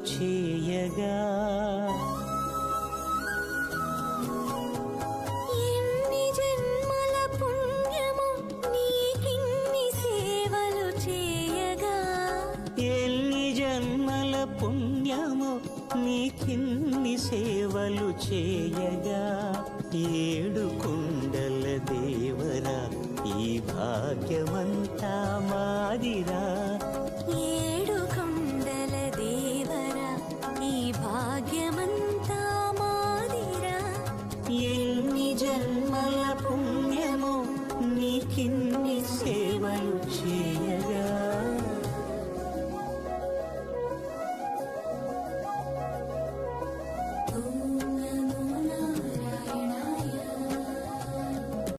చేయగా ఎన్ని జన్మల పుణ్యము నీకిన్ని సేవలు చేయగా ఎన్ని జన్మల పుణ్యము నీకిన్ని సేవలు చేయగా ఏడు కుండల దేవరా ఈ భాగ్యమంతా మాదిరా